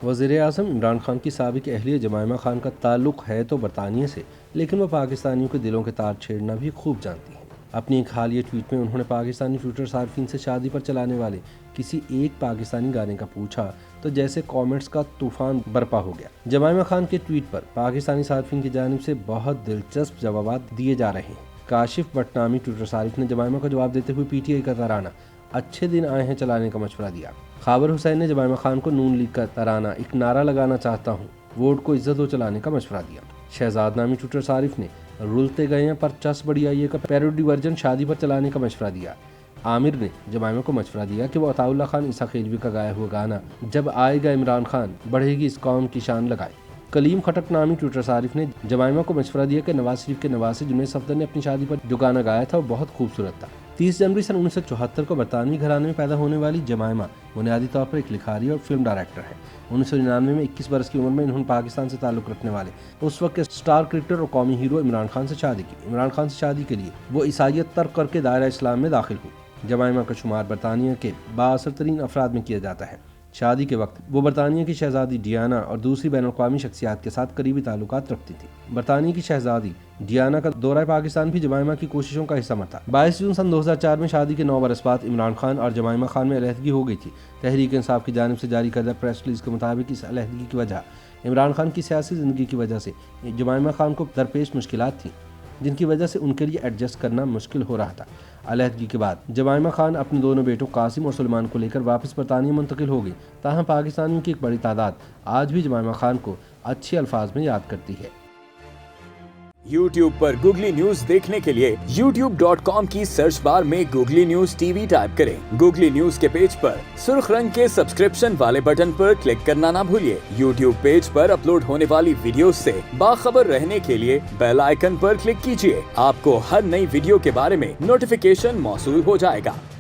وزیر اعظم عمران خان کی سابق اہلیہ جمائمہ خان کا تعلق ہے تو برطانیہ سے، لیکن وہ پاکستانیوں کے دلوں کے تار چھیڑنا بھی خوب جانتی ہیں۔ اپنی ایک حالیہ ٹویٹ میں انہوں نے پاکستانی ٹویٹر صارفین سے شادی پر چلانے والے کسی ایک پاکستانی گانے کا پوچھا تو جیسے کامنٹس کا طوفان برپا ہو گیا۔ جمائمہ خان کے ٹویٹ پر پاکستانی صارفین کی جانب سے بہت دلچسپ جوابات دیے جا رہے ہیں۔ کاشف بٹ نامی ٹویٹر صارف نے جمائمہ کو جواب دیتے ہوئے پی ٹی آئی کا ترانہ اچھے دن آئے ہیں چلانے کا مشورہ دیا۔ خابر حسین نے جمائمہ خان کو نون لیگ کا ترانہ ایک نعرہ لگانا چاہتا ہوں، ووٹ کو عزت و چلانے کا مشورہ دیا۔ شہزاد نامی ٹویٹر صارف نے رولتے گئے ہیں پر چس بڑی آئیے کا پیروڈی ورژن شادی پر چلانے کا مشورہ دیا۔ عامر نے جمائمہ کو مشورہ دیا کہ وہ عطا اللہ خان عیسیٰ خیلوی کا گایا ہوا گانا جب آئے گا عمران خان بڑھے گی اس قوم کی شان لگائے۔ کلیم خٹک نامی ٹویٹر صارف نے جمائمہ کو مشورہ دیا کہ نواز شریف کے نواسے جنید صفدر نے اپنی شادی پر جو گانا گایا تھا وہ بہت خوبصورت تھا۔ 30 جنوری سن 1974 کو برطانوی گھرانے میں پیدا ہونے والی جمائمہ بنیادی طور پر ایک لکھاری اور فلم ڈائریکٹر ہے۔ 1999 میں 21 برس کی عمر میں انہوں نے پاکستان سے تعلق رکھنے والے اس وقت کے سٹار کرکٹر اور قومی ہیرو عمران خان سے شادی کی۔ عمران خان سے شادی کے لیے وہ عیسائیت ترک کر کے دائرہ اسلام میں داخل ہوئی۔ جمائمہ کا شمار برطانیہ کے بااثر ترین افراد میں کیا جاتا ہے۔ شادی کے وقت وہ برطانیہ کی شہزادی ڈیانا اور دوسری بین الاقوامی شخصیات کے ساتھ قریبی تعلقات رکھتی تھی۔ برطانیہ کی شہزادی ڈیانا کا دورہ پاکستان بھی جمائمہ کی کوششوں کا حصہ تھا۔ 22 جون سن 2004 میں شادی کے 9 برس بعد عمران خان اور جمائمہ خان میں علیحدگی ہو گئی تھی۔ تحریک انصاف کی جانب سے جاری کردہ پریس ریلیز کے مطابق اس علیحدگی کی وجہ عمران خان کی سیاسی زندگی کی وجہ سے جمائمہ خان کو درپیش مشکلات تھیں، جن کی وجہ سے ان کے لیے ایڈجسٹ کرنا مشکل ہو رہا تھا۔ علیحدگی کے بعد جمائمہ خان اپنے دونوں بیٹوں قاسم اور سلمان کو لے کر واپس برطانیہ منتقل ہو گئی، تاہم پاکستانیوں کی ایک بڑی تعداد آج بھی جمائمہ خان کو اچھے الفاظ میں یاد کرتی ہے۔ YouTube پر گوگلی نیوز دیکھنے کے لیے youtube.com کی سرچ بار میں googly news T V type کریں۔ گوگلی نیوز کے پیج پر سرخ رنگ کے سبسکرپشن والے بٹن پر کلک کرنا نہ بھولیے۔ YouTube پیج پر اپلوڈ ہونے والی ویڈیوز سے باخبر رہنے کے لیے بیل آئیکن پر کلک کیجیے۔ آپ کو ہر نئی ویڈیو کے بارے میں نوٹیفیکیشن موصول ہو جائے گا۔